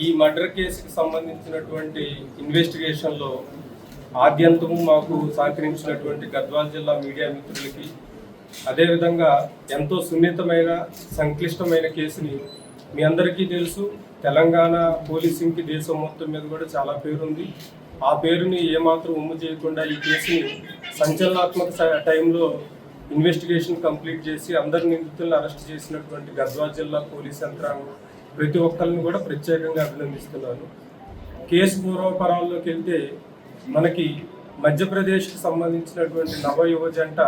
ఈ మర్డర్ కేసుకి సంబంధించినటువంటి ఇన్వెస్టిగేషన్లో ఆద్యంతము మాకు సహకరించినటువంటి గద్వాల జిల్లా మీడియా మిత్రులకి, అదేవిధంగా ఎంతో సున్నితమైన సంక్లిష్టమైన కేసుని మీ అందరికీ తెలుసు. తెలంగాణ పోలీసింగ్కి దేశం మొత్తం మీద కూడా చాలా పేరుంది. ఆ పేరుని ఏమాత్రం ఉమ్ము చేయకుండా ఈ కేసుని సంచలనాత్మక టైంలో ఇన్వెస్టిగేషన్ కంప్లీట్ చేసి అందరి నిందితులను అరెస్ట్ చేసినటువంటి గద్వాల జిల్లా పోలీస్ యంత్రాంగం ప్రతి ఒక్కరిని కూడా ప్రత్యేకంగా అభినందిస్తున్నాను. కేసు పూర్వపరాల్లోకి వెళ్తే మనకి మధ్యప్రదేశ్కి సంబంధించినటువంటి నవయువ జంట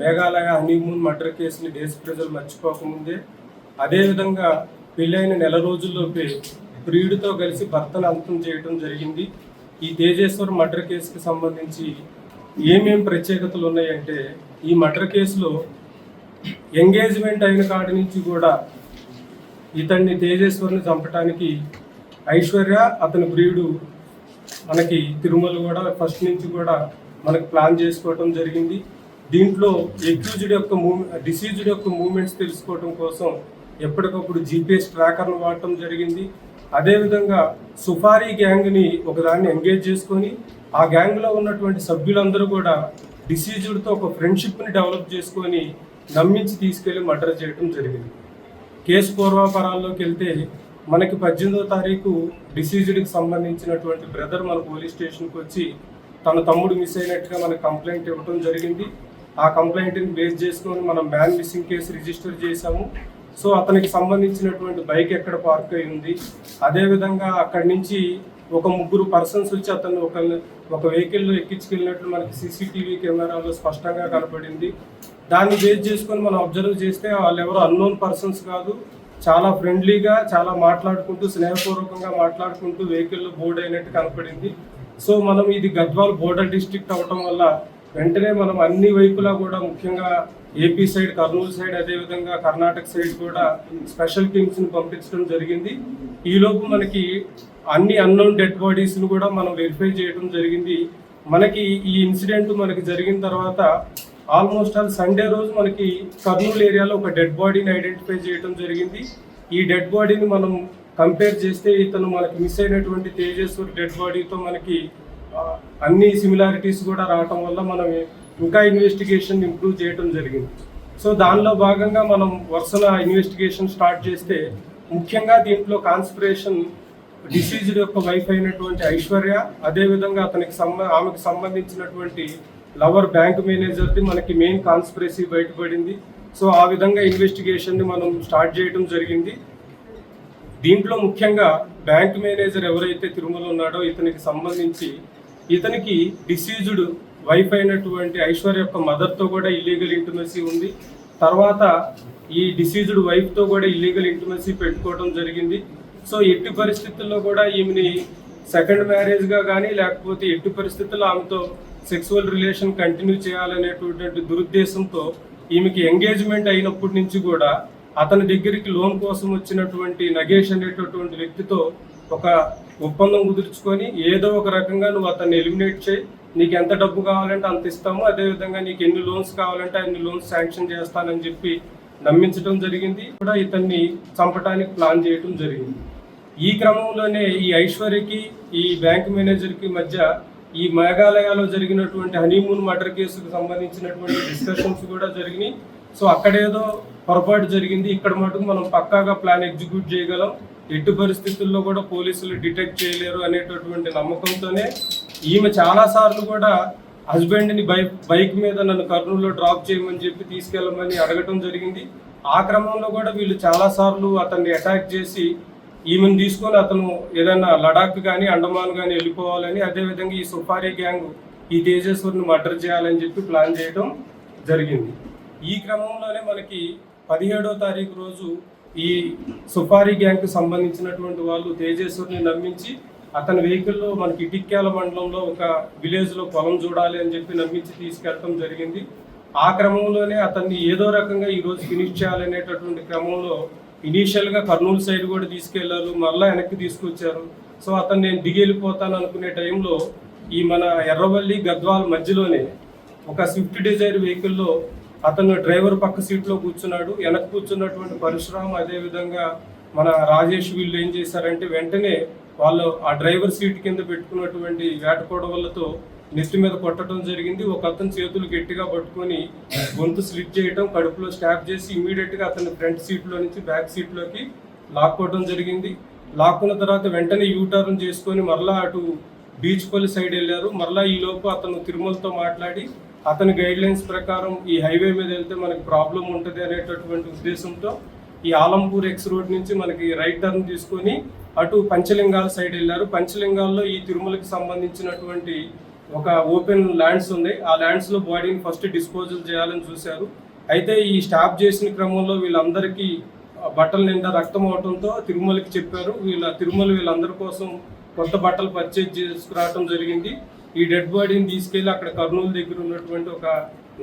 మేఘాలయ హనీమూన్ మర్డర్ కేసుని దేశ ప్రజలు మర్చిపోకముందే, అదేవిధంగా పెళ్ళైన నెల రోజుల్లోపే ప్రియుడితో కలిసి భర్తను అంతం చేయడం జరిగింది. ఈ తేజేశ్వర్ మర్డర్ కేసుకి సంబంధించి ఏమేం ప్రత్యేకతలు ఉన్నాయంటే, ఈ మర్డర్ కేసులో ఎంగేజ్మెంట్ అయిన కాడి నుంచి కూడా ఇతన్ని తేజేశ్వర్ని చంపడానికి ఐశ్వర్య అతని ప్రియుడు మనకి తిరుమల కూడా ఫస్ట్ నుంచి కూడా మనకు ప్లాన్ చేసుకోవటం జరిగింది. దీంట్లో డిసీజ్డ్ యొక్క మూమెంట్స్ తెలుసుకోవటం కోసం ఎప్పటికప్పుడు జీపీఎస్ ట్రాకర్ను వాడటం జరిగింది. అదేవిధంగా సుఫారీ గ్యాంగ్ని ఒకదాన్ని ఎంగేజ్ చేసుకొని ఆ గ్యాంగ్లో ఉన్నటువంటి సభ్యులందరూ కూడా డిసీజ్డ్తో ఒక ఫ్రెండ్షిప్ని డెవలప్ చేసుకొని నమ్మించి తీసుకెళ్లి మర్డర్ చేయడం జరిగింది. కేసు పూర్వాపరాల్లోకి వెళ్తే మనకి 18వ తారీఖు డిసీజ్డ్కి సంబంధించినటువంటి బ్రదర్ మన పోలీస్ స్టేషన్కి వచ్చి తన తమ్ముడు మిస్ అయినట్టుగా మనకు కంప్లైంట్ ఇవ్వడం జరిగింది. ఆ కంప్లైంట్ని బేస్ చేసుకొని మనం మ్యాన్ మిస్సింగ్ కేసు రిజిస్టర్ చేశాము. సో అతనికి సంబంధించినటువంటి బైక్ ఎక్కడ పార్క్ అయి ఉంది, అదేవిధంగా అక్కడి నుంచి ఒక 3 పర్సన్స్ వచ్చి అతను ఒక వెహికల్లో ఎక్కించుకెళ్ళినట్లు మనకి సీసీటీవీ కెమెరాలో స్పష్టంగా కనపడింది. దాన్ని బేస్ చేసుకొని మనం అబ్జర్వ్ చేస్తే వాళ్ళు ఎవరో అన్నోన్ పర్సన్స్ కాదు, చాలా ఫ్రెండ్లీగా చాలా మాట్లాడుకుంటూ స్నేహపూర్వకంగా మాట్లాడుకుంటూ వెహికల్లో బోర్డ్ అయినట్టు కనపడింది. సో మనం ఇది గద్వాల్ బోర్డర్ డిస్ట్రిక్ట్ అవటం వల్ల వెంటనే మనం అన్ని వైపులా కూడా ముఖ్యంగా ఏపీ సైడ్, కర్నూలు సైడ్, అదేవిధంగా కర్ణాటక సైడ్ కూడా స్పెషల్ టీమ్స్ని పంపించడం జరిగింది. ఈలోపు మనకి అన్ని అన్నోన్ డెడ్ బాడీస్ను కూడా మనం వెరిఫై చేయడం జరిగింది. మనకి ఈ ఇన్సిడెంట్ మనకి జరిగిన తర్వాత ఆల్మోస్ట్ సండే రోజు మనకి కర్నూలు ఏరియాలో ఒక డెడ్ బాడీని ఐడెంటిఫై చేయడం జరిగింది. ఈ డెడ్ బాడీని మనం కంపేర్ చేస్తే ఇతను మనకి మిస్ అయినటువంటి తేజేశ్వర్ డెడ్ బాడీతో మనకి అన్ని సిమిలారిటీస్ కూడా రావటం వల్ల మనం ఇంకా ఇన్వెస్టిగేషన్ ఇంప్రూవ్ చేయడం జరిగింది. సో దానిలో భాగంగా మనం వరుసన ఇన్వెస్టిగేషన్ స్టార్ట్ చేస్తే ముఖ్యంగా దీంట్లో కాన్స్పిరేషన్ డిసీజ్డ్ యొక్క వైఫ్ అయినటువంటి ఐశ్వర్య, అదేవిధంగా ఆమెకు సంబంధించినటువంటి లవర్ బ్యాంక్ మేనేజర్ది మనకి మెయిన్ కాన్స్పిరసీ బయటపడింది. సో ఆ విధంగా ఇన్వెస్టిగేషన్ని మనం స్టార్ట్ చేయడం జరిగింది. దీంట్లో ముఖ్యంగా బ్యాంక్ మేనేజర్ ఎవరైతే తిరుమల ఉన్నాడో ఇతనికి సంబంధించి ఇతనికి డిసీజ్డ్ వైఫ్ అయినటువంటి ఐశ్వర్య యొక్క మదర్తో కూడా ఇల్లీగల్ ఇంటిమసీ ఉంది. తర్వాత ఈ డిసీజ్డ్ వైఫ్తో కూడా ఇల్లీగల్ ఇంటిమసీ పెట్టుకోవడం జరిగింది. సో ఎట్టి పరిస్థితుల్లో కూడా ఈమెని సెకండ్ మ్యారేజ్గా కానీ లేకపోతే ఎట్టి పరిస్థితుల్లో ఆమెతో సెక్సువల్ రిలేషన్ కంటిన్యూ చేయాలనేటువంటి దురుద్దేశంతో ఈమెకి ఎంగేజ్మెంట్ అయినప్పటి నుంచి కూడా అతని దగ్గరికి లోన్ కోసం వచ్చినటువంటి నగేష్ అనేటటువంటి వ్యక్తితో ఒక ఒప్పందం కుదుర్చుకొని ఏదో ఒక రకంగా నువ్వు అతన్ని ఎలిమినేట్ చేయి, నీకు ఎంత డబ్బు కావాలంటే అంత ఇస్తాము, అదేవిధంగా నీకు ఎన్ని లోన్స్ కావాలంటే అన్ని లోన్స్ శాంక్షన్ చేస్తానని చెప్పి నమ్మించడం జరిగింది. కూడా ఇతన్ని చంపడానికి ప్లాన్ చేయడం జరిగింది. ఈ క్రమంలోనే ఈ ఐశ్వర్యకి ఈ బ్యాంక్ మేనేజర్కి మధ్య ఈ మేఘాలయలో జరిగినటువంటి హనీమూన్ మర్డర్ కేసుకు సంబంధించినటువంటి డిస్కషన్స్ కూడా జరిగినాయి. సో అక్కడేదో పొరపాటు జరిగింది, ఇక్కడ మటుకు మనం పక్కాగా ప్లాన్ ఎగ్జిక్యూట్ చేయగలం, ఎట్టి పరిస్థితుల్లో కూడా పోలీసులు డిటెక్ట్ చేయలేరు అనేటటువంటి నమ్మకంతోనే ఈమె చాలాసార్లు కూడా హస్బెండ్ని బైక్ మీద నన్ను కర్నూలులో డ్రాప్ చేయమని చెప్పి తీసుకెళ్ళమని అడగటం జరిగింది. ఆ క్రమంలో కూడా వీళ్ళు చాలాసార్లు అతన్ని అటాక్ చేసి ఈమెను తీసుకొని అతను ఏదైనా లడాక్ కానీ అండమాన్ కానీ వెళ్ళిపోవాలని, అదేవిధంగా ఈ సుఫారీ గ్యాంగ్ ఈ తేజేశ్వర్ని మర్డర్ చేయాలని చెప్పి ప్లాన్ చేయడం జరిగింది. ఈ క్రమంలోనే మనకి 17వ తారీఖు రోజు ఈ సుఫారీ గ్యాంగ్కి సంబంధించినటువంటి వాళ్ళు తేజేశ్వర్ని నమ్మించి అతని వెహికల్లో మనకి ఇటిక్యాల మండలంలో ఒక విలేజ్లో పొలం చూడాలి అని చెప్పి నమ్మించి తీసుకెళ్ళడం జరిగింది. ఆ క్రమంలోనే అతన్ని ఏదో రకంగా ఈరోజు ఫినిష్ చేయాలనేటటువంటి క్రమంలో ఇనీషియల్గా కర్నూలు సైడ్ కూడా తీసుకెళ్లారు, మళ్ళీ వెనక్కి తీసుకొచ్చారు. సో అతను నేను దిగి వెళ్ళిపోతాను అనుకునే టైంలో ఈ మన ఎర్రవల్లి గద్వాల్ మధ్యలోనే ఒక స్విఫ్ట్ డిజైర్ వెహికల్లో అతను డ్రైవర్ పక్క సీట్లో కూర్చున్నాడు. వెనక కూర్చున్నటువంటి పరశురామ్, అదేవిధంగా మన రాజేష్ వీళ్ళు ఏం చేశారంటే వెంటనే వాళ్ళు ఆ డ్రైవర్ సీట్ కింద పెట్టుకున్నటువంటి వేటకొడవలతో నెత్తి మీద కొట్టడం జరిగింది. ఒక అతను చేతులు గట్టిగా పట్టుకొని గొంతు స్లిప్ చేయడం, కడుపులో స్టాప్ చేసి ఇమీడియట్ గా అతను ఫ్రంట్ సీట్లో నుంచి బ్యాక్ సీట్లోకి లాక్కోవడం జరిగింది. లాక్కున్న తర్వాత వెంటనే యూటర్న్ చేసుకొని మరలా అటు బీచ్ పల్లి సైడ్ వెళ్ళారు. మరలా ఈ లోపు అతను తిరుమలతో మాట్లాడి అతని గైడ్ లైన్స్ ప్రకారం ఈ హైవే మీద వెళ్తే మనకి ప్రాబ్లం ఉంటుంది అనేటటువంటి ఉద్దేశంతో ఈ ఆలంపూర్ ఎక్స్ రోడ్ నుంచి మనకి రైట్ టర్న్ తీసుకొని అటు పంచలింగాల సైడ్ వెళ్ళారు. పంచలింగాల్లో ఈ తిరుమలకి సంబంధించినటువంటి ఒక ఓపెన్ ల్యాండ్స్ ఉంది. ఆ ల్యాండ్స్ లో బాడీని ఫస్ట్ డిస్పోజల్ చేయాలని చూశారు. అయితే ఈ స్టాప్ చేసిన క్రమంలో వీళ్ళందరికీ బట్టల నిండా రక్తం అవడంతో తిరుమలకి చెప్పారు. తిరుమల వీళ్ళందరి కోసం కొత్త బట్టలు పర్చేజ్ చేసుకురావడం జరిగింది. ఈ డెడ్ బాడీని తీసుకెళ్లి అక్కడ కర్నూలు దగ్గర ఉన్నటువంటి ఒక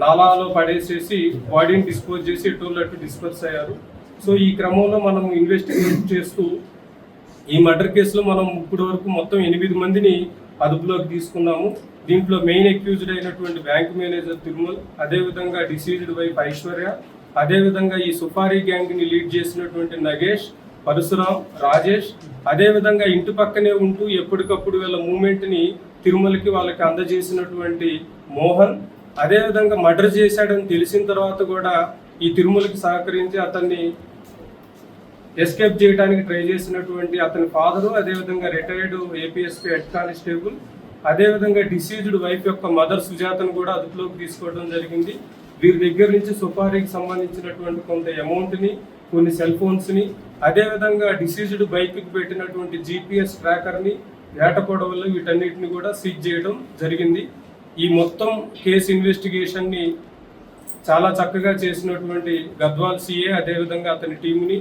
నాలాలో పడేసేసి బాడీని డిస్పోజ్ చేసి ఎటు డిస్పర్స్ అయ్యారు. సో ఈ క్రమంలో మనం ఇన్వెస్టిగేట్ చేస్తూ ఈ మర్డర్ కేసులో మనం ఇప్పటి వరకు మొత్తం 8 మందిని అదుపులోకి తీసుకున్నాము. దీంట్లో మెయిన్ అక్యూజ్డ్ అయినటువంటి బ్యాంక్ మేనేజర్ తిరుమల్, అదేవిధంగా డిసీజ్డ్ వైఫ్ ఐశ్వర్య, అదేవిధంగా ఈ సుపారీ గ్యాంగ్ ని లీడ్ చేసినటువంటి నగేష్, పరశురామ్, రాజేష్, అదేవిధంగా ఇంటి పక్కనే ఉంటూ ఎప్పటికప్పుడు వీళ్ళ మూమెంట్ ని తిరుమలకి వాళ్ళకి అందజేసినటువంటి మోహన్, అదేవిధంగా మర్డర్ చేశాడని తెలిసిన తర్వాత కూడా ఈ తిరుమలకి సహకరించి అతన్ని ఎస్కేప్ చేయడానికి ట్రై చేసినటువంటి అతని ఫాదరు, అదేవిధంగా రిటైర్డ్ ఏపీఎస్పీ హెడ్ కానిస్టేబుల్, అదేవిధంగా డిసీజ్డ్ వైఫ్ యొక్క మదర్ సుజాతను కూడా అదుపులోకి తీసుకోవడం జరిగింది. వీరి దగ్గర నుంచి సుపారీకి సంబంధించినటువంటి కొంత అమౌంట్ని, కొన్ని సెల్ ఫోన్స్ని, అదేవిధంగా డిసీజ్డ్ బైక్కి పెట్టినటువంటి జీపీఎస్ ట్రాకర్ని, వేటకొడవలు, వీటన్నిటిని కూడా సీజ్ చేయడం జరిగింది. ఈ మొత్తం కేసు ఇన్వెస్టిగేషన్ని చాలా చక్కగా చేసినటువంటి గద్వాల్ సిఏ, అదేవిధంగా అతని టీంని,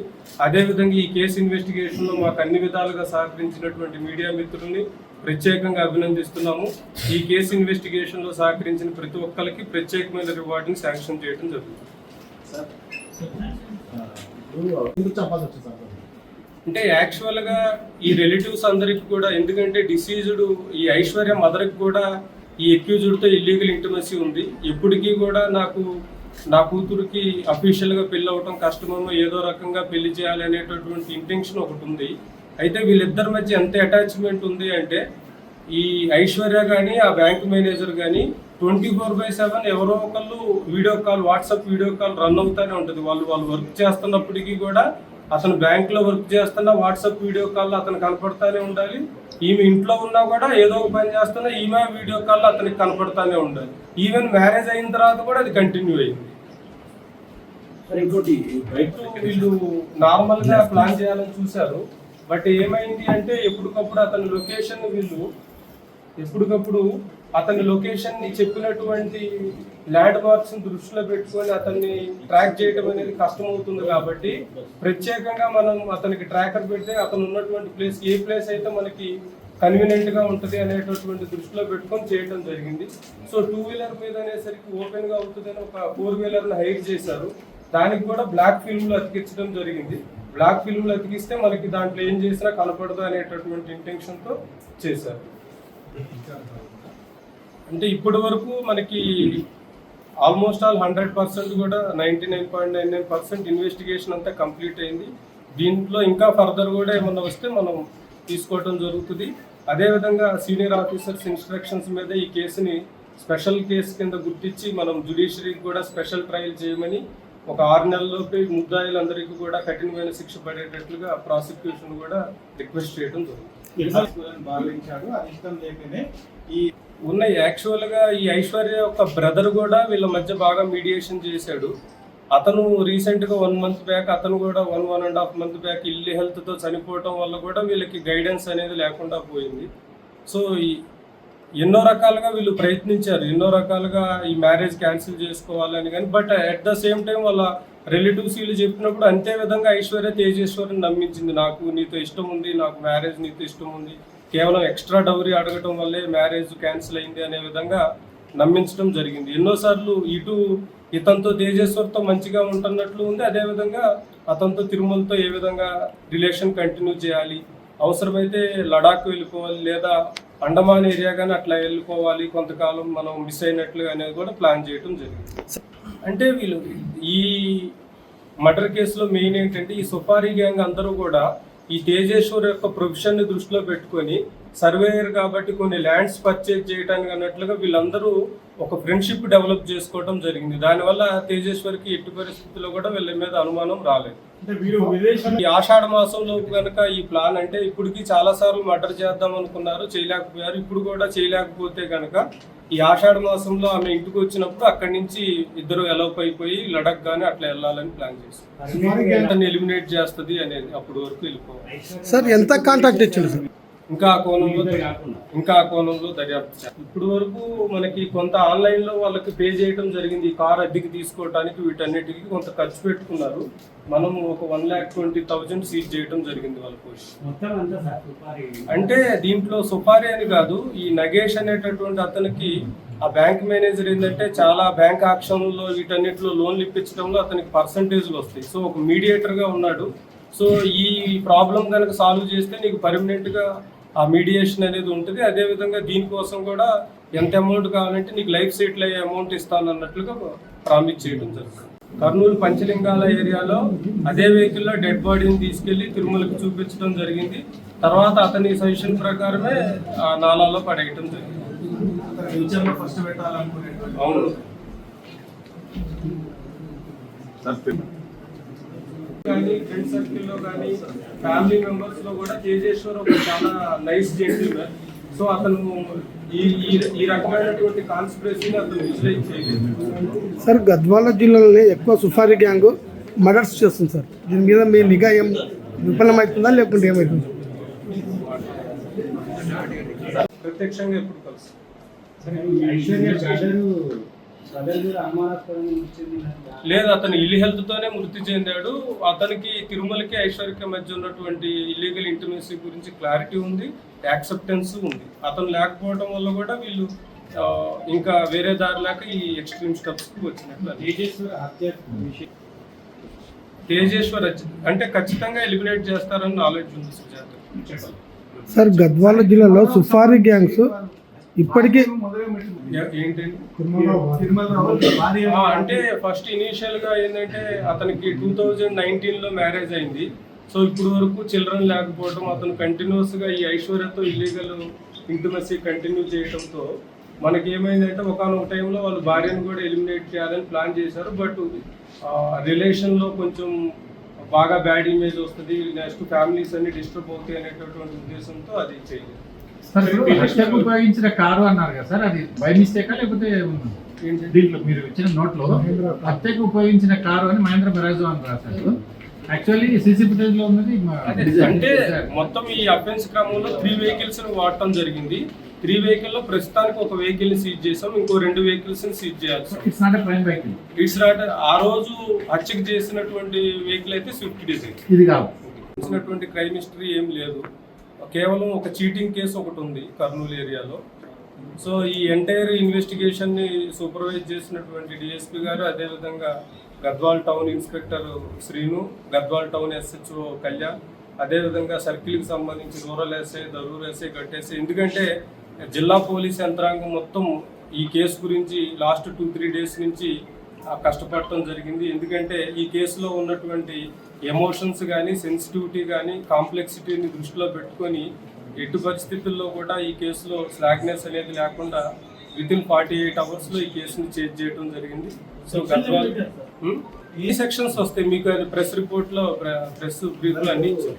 అదేవిధంగా ఈ కేసు ఇన్వెస్టిగేషన్లో మాకు అన్ని విధాలుగా సహకరించినటువంటి మీడియా మిత్రుల్ని ప్రత్యేకంగా అభినందిస్తున్నాము. ఈ కేసు ఇన్వెస్టిగేషన్లో సహకరించిన ప్రతి ఒక్కరికి ప్రత్యేకమైన రివార్డుని శాంక్షన్ చేయడం జరుగుతుంది. అంటే యాక్చువల్గా ఈ రిలేటివ్స్ అందరికి కూడా, ఎందుకంటే డిసీజ్డ్ ఈ ఐశ్వర్య మదర్కి కూడా ఈ అక్యూజ్డ్తో ఇల్లీగల్ ఇంటిమసీ ఉంది. ఇప్పటికీ కూడా నా కూతురికి అఫీషియల్గా పెళ్ళి అవటం కష్టమేమో, ఏదో రకంగా పెళ్లి చేయాలి అనేటటువంటి ఇంటెన్షన్ ఒకటి ఉంది. అయితే వీళ్ళిద్దరి మధ్య ఎంత అటాచ్మెంట్ ఉంది అంటే, ఈ ఐశ్వర్య కానీ ఆ బ్యాంక్ మేనేజర్ కానీ 24/7 ఎవరో ఒకళ్ళు video call, WhatsApp video call run అవుతానే ఉంటుంది. వాళ్ళు వర్క్ చేస్తున్నప్పటికీ కూడా అతను బ్యాంక్లో వర్క్ చేస్తున్నా వాట్సాప్ వీడియో కాల్ అతను కనపడతానే ఉండాలి. ఈమె ఇంట్లో ఉన్నా కూడా ఏదో ఒక పని చేస్తున్నా ఈమె వీడియో కాల్ అతనికి కనపడతానే ఉండాలి. ఈవెన్ మ్యారేజ్ అయిన తర్వాత కూడా అది కంటిన్యూ అయింది. వీళ్ళు నార్మల్ గా ప్లాన్ చేయాలని చూశారు. బట్ ఏమైంది అంటే ఎప్పటికప్పుడు అతని లొకేషన్ ని చెప్పినటువంటి ల్యాండ్ మార్క్స్ దృష్టిలో పెట్టుకొని అతన్ని ట్రాక్ చేయడం అనేది కష్టం అవుతుంది. కాబట్టి ప్రత్యేకంగా మనం అతనికి ట్రాకర్ పెడితే అతను ఉన్నటువంటి ప్లేస్ ఏ ప్లేస్ అయితే మనకి కన్వీనియంట్ గా ఉంటుంది అనేటటువంటి దృష్టిలో పెట్టుకొని చేయడం జరిగింది. సో 2 వీలర్ మీద అనేసరికి ఓపెన్ గా అవుతుందని ఒక 4 వీలర్ ని హైర్ చేశారు. దానికి కూడా బ్లాక్ ఫిల్మ్ లో అతికించడం జరిగింది. బ్లాక్ ఫిల్మ్ లో అతికిస్తే మనకి దాంట్లో ఏం చేసినా కనపడదు అనేటటువంటి ఇంటెన్షన్ తో చేశారు. అంటే ఇప్పటి వరకు మనకి ఆల్మోస్ట్ ఆల్ 100% కూడా 99.99% ఇన్వెస్టిగేషన్ అంతా కంప్లీట్ అయింది. దీంట్లో ఇంకా ఫర్దర్ కూడా ఏమన్నా వస్తే మనం తీసుకోవడం జరుగుతుంది. అదేవిధంగా సీనియర్ ఆఫీసర్స్ ఇన్స్ట్రక్షన్స్ మీద ఈ కేసుని స్పెషల్ కేసు కింద గుర్తించి మనం జ్యుడిషియరీకి కూడా స్పెషల్ ట్రయల్ చేయమని, ఒక 6 నెలల్లోపే ముద్దాయిలందరికీ కూడా కఠినమైన శిక్ష పడేటట్లుగా ప్రాసిక్యూషన్ కూడా రిక్వెస్ట్ చేయడం జరుగుతుంది. ఉన్నాయి యాక్చువల్గా ఈ ఐశ్వర్య యొక్క బ్రదర్ కూడా వీళ్ళ మధ్య బాగా మీడియేషన్ చేశాడు. అతను రీసెంట్గా 1 మంత్ బ్యాక్, అతను కూడా 1.5 మంత్ బ్యాక్ ఇల్లు హెల్త్తో చనిపోవటం వల్ల కూడా వీళ్ళకి గైడెన్స్ అనేది లేకుండా పోయింది. సో ఎన్నో రకాలుగా వీళ్ళు ప్రయత్నించారు, ఎన్నో రకాలుగా ఈ మ్యారేజ్ క్యాన్సిల్ చేసుకోవాలని, కానీ but at the same time వాళ్ళ రిలేటివ్స్ వీళ్ళు చెప్పినప్పుడు అంతే విధంగా ఐశ్వర్య తేజేశ్వరిని నమ్మించింది. నాకు నీతో ఇష్టం ఉంది, నాకు మ్యారేజ్ నీతో ఇష్టం ఉంది, కేవలం ఎక్స్ట్రా డౌరీ అడగటం వల్లే మ్యారేజ్ క్యాన్సిల్ అయింది అనే విధంగా నమ్మించడం జరిగింది. ఎన్నోసార్లు ఇతనితో తేజేశ్వర్తో మంచిగా ఉంటున్నట్లు ఉంది, అదేవిధంగా అతనితో తిరుమలతో ఏ విధంగా రిలేషన్ కంటిన్యూ చేయాలి, అవసరమైతే లడాక్ వెళ్ళిపోవాలి లేదా అండమాన్ ఏరియా కానీ అట్లా వెళ్ళిపోవాలి, కొంతకాలం మనం మిస్ అయినట్లుగా అనేది కూడా ప్లాన్ చేయడం జరిగింది. అంటే వీళ్ళు ఈ మర్డర్ కేసులో మెయిన్ ఏంటంటే ఈ సుపారీ గ్యాంగ్ అందరూ కూడా ఈ తేజేశ్వర్ యొక్క ప్రొఫెషన్ని దృష్టిలో పెట్టుకొని సర్వేయర్ కాబట్టి కొన్ని ల్యాండ్స్ పర్చేజ్ చేయడానికి అన్నట్లుగా వీళ్ళందరూ ఒక ఫ్రెండ్షిప్ డెవలప్ చేసుకోవడం జరిగింది. దానివల్ల తేజేశ్వర్కి ఎట్టి పరిస్థితుల్లో కూడా వీళ్ళ మీద అనుమానం రాలేదు. ఈ ఆషాఢ మాసంలో కనుక ఈ ప్లాన్ అంటే ఇప్పటికి చాలా సార్లు మర్డర్ చేద్దాం అనుకున్నారు, చేయలేకపోయారు. ఇప్పుడు కూడా చేయలేకపోతే కనుక ఈ ఆషాఢ మాసంలో ఆమె ఇంటికి వచ్చినప్పుడు అక్కడి నుంచి ఇద్దరు ఎలౌప్ అయిపోయి లడక్ గానీ అట్లా వెళ్ళాలని ప్లాన్ చేస్తారు. ఎలిమినేట్ చేస్తుంది అనేది అప్పుడు వరకు వెళ్ళిపోవాలి. సార్ ఎంత కాంట్రాక్ట్ ఇచ్చింది సార్? ఇంకా ఆ కోణంలో దర్యాప్తు. ఇప్పుడు వరకు మనకి కొంత ఆన్లైన్ లో వాళ్ళకి పే చేయడం జరిగింది. ఈ కార్ అద్దెకి తీసుకోవడానికి వీటన్నిటికీ కొంత ఖర్చు పెట్టుకున్నారు. మనం ఒక 1,20,000 సీజ్ చేయడం జరిగింది వాళ్ళ కోసం. అంటే దీంట్లో సుపారీ అని కాదు, ఈ నగేష్ అనేటటువంటి అతనికి ఆ బ్యాంక్ మేనేజర్ ఏంటంటే చాలా బ్యాంక్ ఆక్షన్లో వీటన్నిటిలో లోన్లు ఇప్పించడంలో అతనికి పర్సంటేజ్లు వస్తాయి. సో ఒక మీడియేటర్ గా ఉన్నాడు. సో ఈ ప్రాబ్లం కనుక సాల్వ్ చేస్తే నీకు పర్మనెంట్ గా ఆ మీడియేషన్ అనేది ఉంటుంది. అదేవిధంగా దీనికోసం కూడా ఎంత అమౌంట్ కావాలంటే నీకు లైఫ్ సెటిల్ అయ్యే అమౌంట్ ఇస్తాను అన్నట్లుగా ప్రామిస్ చేయడం జరుగుతుంది. కర్నూలు పంచలింగాల ఏరియాలో అదే వెహికల్లో డెడ్ బాడీని తీసుకెళ్లి తిరుమలకి చూపించడం జరిగింది. తర్వాత అతని సజెషన్ ప్రకారమే ఆ నాలాలో పడేయటం జరిగింది. అవును. కానీ ఫ్రెండ్ సర్కిల్ లో కానీ ఫ్యామిలీ మెంబర్స్ లో కూడా తేజేశ్వర్ ఒక చాలా నైస్ జెంటిల్మెన్. సో అతను ఈ రకమైనటువంటి కాన్స్పిరసీని అతను విజువలైజ్ చేయలేదు. సార్ గద్వాల జిల్లాలోనే ఎక్కువ సుఫారీ గ్యాంగ్ మర్డర్స్ చేస్తుంది సార్. దీని మీద మీ నిఘా ఏం విఫలమవుతుందా లేకుంటే ఏమవుతుంది? ప్రత్యక్షంగా ఎప్పుడు కలుసు లేదు, అతను ఇల్లు హెల్త్ తోనే మృతి చెందాడు. అతనికి తిరుమలకి ఐశ్వర్యకి మధ్య ఉన్నటువంటి ఇల్లీగల్ ఇంటిమసీ గురించి క్లారిటీ ఉంది, యాక్సెప్టెన్స్ ఉంది. అతను లేకపోవడం వల్ల కూడా వీళ్ళు ఇంకా వేరే దారి లేక ఈ ఎక్స్ట్రీమ్ స్టెప్స్ కి వచ్చినట్లు. తేజేశ్వర్ అంటే ఖచ్చితంగా ఎలిమినేట్ చేస్తారని నాలెడ్జ్ ఉంది సుజాత. సార్ గద్వాల జిల్లాలో సుఫారీ గ్యాంగ్స్ ఇప్పటికే అంటే ఫస్ట్ ఇనీషియల్ గా ఏంటంటే అతనికి 2019 లో మ్యారేజ్ అయింది. సో ఇప్పుడు వరకు చిల్డ్రన్ లేకపోవడం, అతను కంటిన్యూస్ గా ఈ ఐశ్వర్యతో ఇల్లీగల్ ఇంటిమసీ కంటిన్యూ చేయడంతో మనకి ఏమైందంటే ఒకనొక టైంలో వాళ్ళు భార్యను కూడా ఎలిమినేట్ చేయాలని ప్లాన్ చేశారు. బట్ రిలేషన్ లో కొంచెం బాగా బ్యాడ్ ఇమేజ్ వస్తుంది, నెక్స్ట్ ఫ్యామిలీస్ అన్ని డిస్టర్బ్ అవుతాయి అనేటటువంటి ఉద్దేశంతో అది చేయలేదు. హత్యకు ఉపయోగించిన కారు అన్నారు కదా సార్, అది బై మిస్టేకా లేకపోతే దీంట్లో మీరు ఇచ్చిన నోట్ లో హత్యకు ఉపయోగించిన కారు అని మహేంద్ర బెరాజో అని రాశారు. యాక్చువల్లీ సీసీ ఫుటేజ్ లో ఉన్నది అంటే మొత్తం ఈ అఫెన్స్ క్రమంలో 3 వెహికల్స్ వాడటం జరిగింది. 3 వెహికల్ లో ప్రస్తుతానికి ఒక వెహికల్ ని సీజ్ చేసాం, ఇంకో 2 వెహికల్స్ ని సీజ్ చేయాల్సి. It's not prime vehicle. It's not. ఆ రోజు హత్యకు చేసినటువంటి వెహికల్ అయితే స్విఫ్ట్ డిజైర్. ఇది కాదు. క్రైమ్ హిస్టరీ ఏం లేదు, కేవలం ఒక చీటింగ్ కేసు ఒకటి ఉంది కర్నూలు ఏరియాలో. సో ఈ ఎంటైర్ ఇన్వెస్టిగేషన్ ని సూపర్వైజ్ చేసినటువంటి డిఎస్పీ గారు, అదేవిధంగా Gadwal town inspector Srinu, Gadwal town SHO Kalyan, అదేవిధంగా సర్కిల్కి సంబంధించి రూరల్ ఎస్ఐ, దరూర్ ఎస్ఐ, గట్టేసి. ఎందుకంటే జిల్లా పోలీస్ యంత్రాంగం మొత్తం ఈ కేసు గురించి లాస్ట్ 2-3 డేస్ నుంచి కష్టపడటం జరిగింది. ఎందుకంటే ఈ కేసులో ఉన్నటువంటి ఎమోషన్స్ కానీ, సెన్సిటివిటీ కానీ, కాంప్లెక్సిటీని దృష్టిలో పెట్టుకొని ఎటు పరిస్థితుల్లో కూడా ఈ కేసులో స్లాగ్నెస్ అనేది లేకుండా వితిన్ 48 hours లో ఈ కేసుని చేంజ్ చేయడం జరిగింది. సో గద్వాల్ ఈ సెక్షన్స్ వస్తాయి మీకు, అది ప్రెస్ రిపోర్ట్లో ప్రెస్ బ్రీఫ్లో అన్ని ఇచ్చారు.